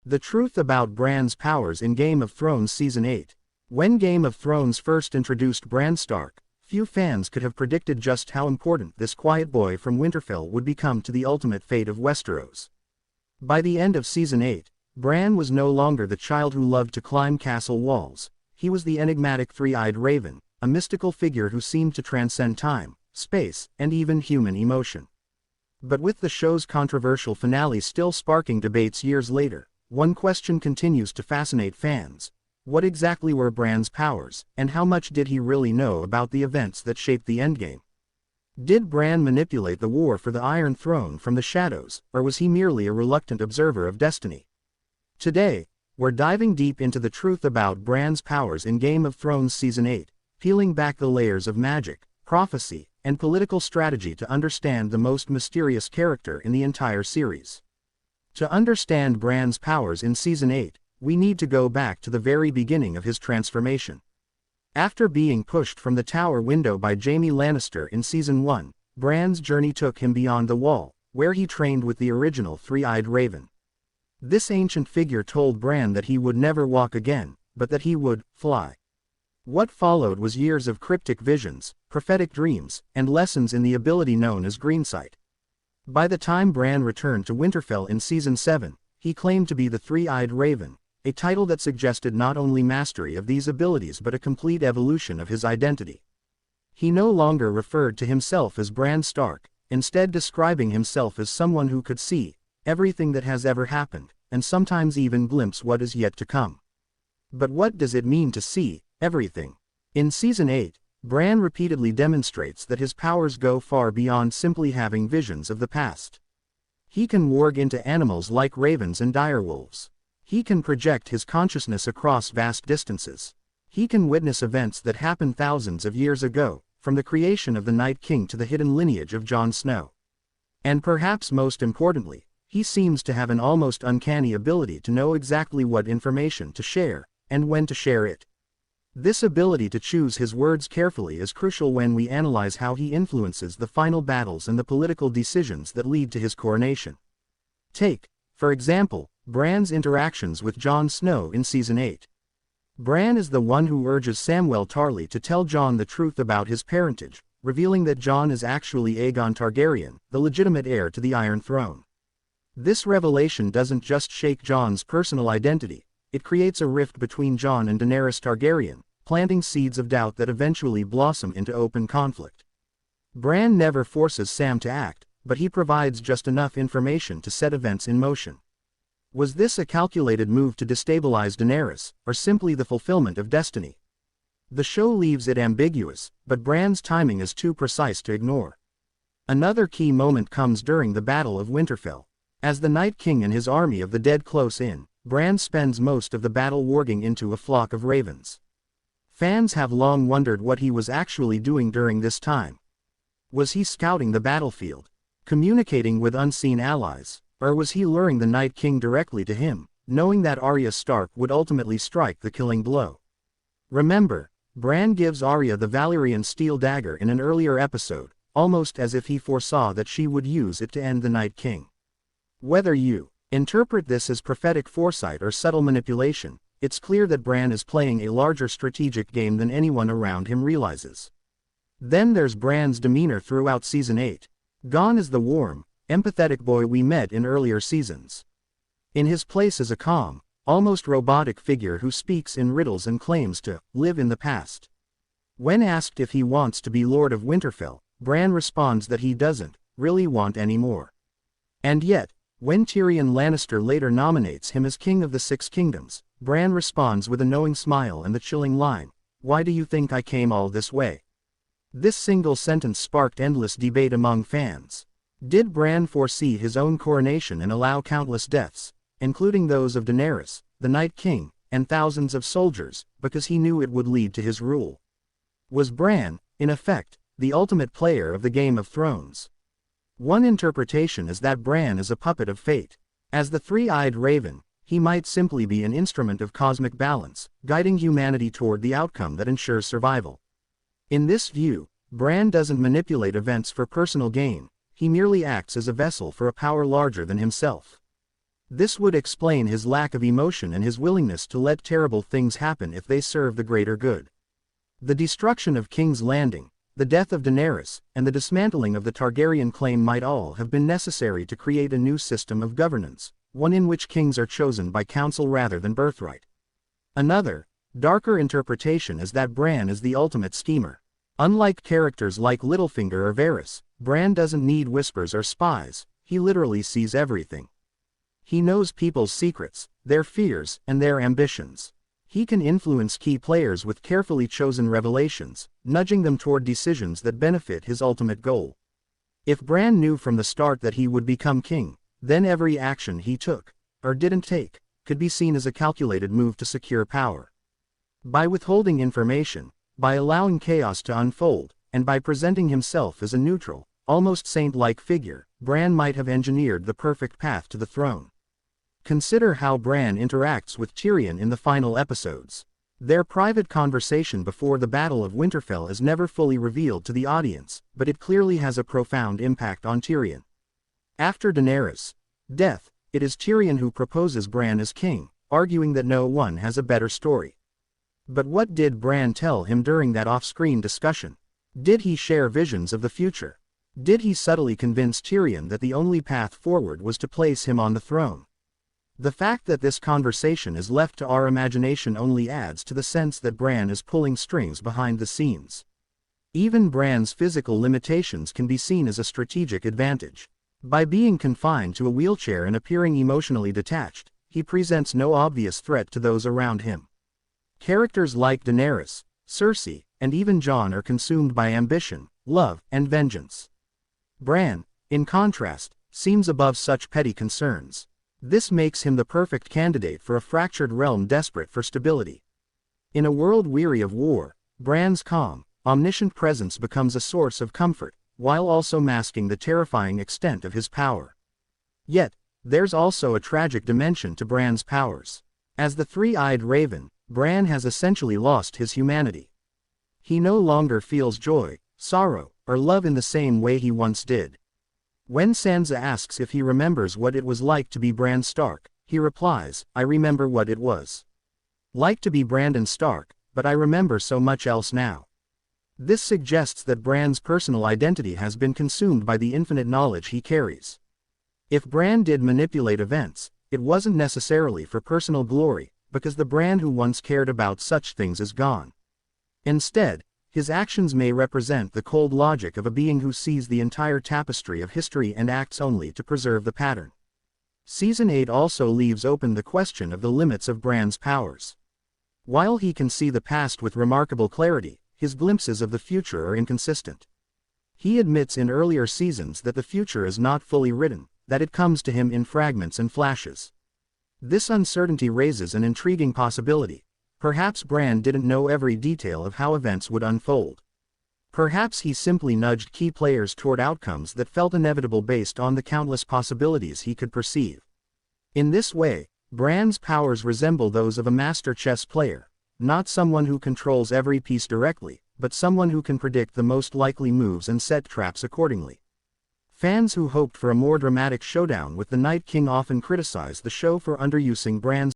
The truth about Bran's powers in Game of Thrones Season 8. When Game of Thrones first introduced Bran Stark, few fans could have predicted just how important this quiet boy from Winterfell would become to the ultimate fate of Westeros. By the end of Season 8, Bran was no longer the child who loved to climb castle walls. He was the enigmatic three-eyed raven, a mystical figure who seemed to transcend time, space, and even human emotion. But with the show's controversial finale still sparking debates years later, one question continues to fascinate fans. What exactly were Bran's powers, and how much did he really know about the events that shaped the endgame? Did Bran manipulate the war for the Iron Throne from the shadows, or was he merely a reluctant observer of destiny? Today, we're diving deep into the truth about Bran's powers in Game of Thrones Season 8, peeling back the layers of magic, prophecy, and political strategy to understand the most mysterious character in the entire series. To understand Bran's powers in Season 8, we need to go back to the very beginning of his transformation. After being pushed from the tower window by Jaime Lannister in Season 1, Bran's journey took him beyond the wall, where he trained with the original three-eyed raven. This ancient figure told Bran that he would never walk again, but that he would fly. What followed was years of cryptic visions, prophetic dreams, and lessons in the ability known as greensight. By the time Bran returned to Winterfell in Season 7, he claimed to be the Three-Eyed Raven, a title that suggested not only mastery of these abilities but a complete evolution of his identity. He no longer referred to himself as Bran Stark, instead describing himself as someone who could see everything that has ever happened, and sometimes even glimpse what is yet to come. But what does it mean to see everything? In Season 8, Bran repeatedly demonstrates that his powers go far beyond simply having visions of the past. He can warg into animals like ravens and direwolves. He can project his consciousness across vast distances. He can witness events that happened thousands of years ago, from the creation of the Night King to the hidden lineage of Jon Snow. And perhaps most importantly, he seems to have an almost uncanny ability to know exactly what information to share, and when to share it. This ability to choose his words carefully is crucial when we analyze how he influences the final battles and the political decisions that lead to his coronation. Take, for example, Bran's interactions with Jon Snow in Season 8. Bran is the one who urges Samwell Tarly to tell Jon the truth about his parentage, revealing that Jon is actually Aegon Targaryen, the legitimate heir to the Iron Throne. This revelation doesn't just shake Jon's personal identity, it creates a rift between Jon and Daenerys Targaryen, planting seeds of doubt that eventually blossom into open conflict. Bran never forces Sam to act, but he provides just enough information to set events in motion. Was this a calculated move to destabilize Daenerys, or simply the fulfillment of destiny? The show leaves it ambiguous, but Bran's timing is too precise to ignore. Another key moment comes during the Battle of Winterfell. As the Night King and his army of the dead close in, Bran spends most of the battle warging into a flock of ravens. Fans have long wondered what he was actually doing during this time. Was he scouting the battlefield, communicating with unseen allies, or was he luring the Night King directly to him, knowing that Arya Stark would ultimately strike the killing blow? Remember, Bran gives Arya the Valyrian steel dagger in an earlier episode, almost as if he foresaw that she would use it to end the Night King. Whether you interpret this as prophetic foresight or subtle manipulation, it's clear that Bran is playing a larger strategic game than anyone around him realizes. Then there's Bran's demeanor throughout Season 8. Gone is the warm, empathetic boy we met in earlier seasons. In his place is a calm, almost robotic figure who speaks in riddles and claims to live in the past. When asked if he wants to be Lord of Winterfell, Bran responds that he doesn't really want any more. And yet, when Tyrion Lannister later nominates him as King of the Six Kingdoms, Bran responds with a knowing smile and the chilling line, "Why do you think I came all this way?" This single sentence sparked endless debate among fans. Did Bran foresee his own coronation and allow countless deaths, including those of Daenerys, the Night King, and thousands of soldiers, because he knew it would lead to his rule? Was Bran, in effect, the ultimate player of the Game of Thrones? One interpretation is that Bran is a puppet of fate. As the three-eyed raven, he might simply be an instrument of cosmic balance, guiding humanity toward the outcome that ensures survival. In this view, Bran doesn't manipulate events for personal gain, he merely acts as a vessel for a power larger than himself. This would explain his lack of emotion and his willingness to let terrible things happen if they serve the greater good. The destruction of King's Landing, the death of Daenerys, and the dismantling of the Targaryen claim might all have been necessary to create a new system of governance, one in which kings are chosen by council rather than birthright. Another, darker interpretation is that Bran is the ultimate schemer. Unlike characters like Littlefinger or Varys, Bran doesn't need whispers or spies, he literally sees everything. He knows people's secrets, their fears, and their ambitions. He can influence key players with carefully chosen revelations, nudging them toward decisions that benefit his ultimate goal. If Bran knew from the start that he would become king, then every action he took, or didn't take, could be seen as a calculated move to secure power. By withholding information, by allowing chaos to unfold, and by presenting himself as a neutral, almost saint-like figure, Bran might have engineered the perfect path to the throne. Consider how Bran interacts with Tyrion in the final episodes. Their private conversation before the Battle of Winterfell is never fully revealed to the audience, but it clearly has a profound impact on Tyrion. After Daenerys' death, it is Tyrion who proposes Bran as king, arguing that no one has a better story. But what did Bran tell him during that off-screen discussion? Did he share visions of the future? Did he subtly convince Tyrion that the only path forward was to place him on the throne? The fact that this conversation is left to our imagination only adds to the sense that Bran is pulling strings behind the scenes. Even Bran's physical limitations can be seen as a strategic advantage. By being confined to a wheelchair and appearing emotionally detached, he presents no obvious threat to those around him. Characters like Daenerys, Cersei, and even Jon are consumed by ambition, love, and vengeance. Bran, in contrast, seems above such petty concerns. This makes him the perfect candidate for a fractured realm desperate for stability. In a world weary of war, Bran's calm, omniscient presence becomes a source of comfort, while also masking the terrifying extent of his power. Yet, there's also a tragic dimension to Bran's powers. As the three-eyed raven, Bran has essentially lost his humanity. He no longer feels joy, sorrow, or love in the same way he once did. When Sansa asks if he remembers what it was like to be Bran Stark, he replies, "I remember what it was like to be Brandon Stark, but I remember so much else now." This suggests that Bran's personal identity has been consumed by the infinite knowledge he carries. If Bran did manipulate events, it wasn't necessarily for personal glory, because the Bran who once cared about such things is gone. Instead, his actions may represent the cold logic of a being who sees the entire tapestry of history and acts only to preserve the pattern. Season 8 also leaves open the question of the limits of Bran's powers. While he can see the past with remarkable clarity, his glimpses of the future are inconsistent. He admits in earlier seasons that the future is not fully written, that it comes to him in fragments and flashes. This uncertainty raises an intriguing possibility. Perhaps Bran didn't know every detail of how events would unfold. Perhaps he simply nudged key players toward outcomes that felt inevitable based on the countless possibilities he could perceive. In this way, Bran's powers resemble those of a master chess player, not someone who controls every piece directly, but someone who can predict the most likely moves and set traps accordingly. Fans who hoped for a more dramatic showdown with the Night King often criticize the show for underusing Bran's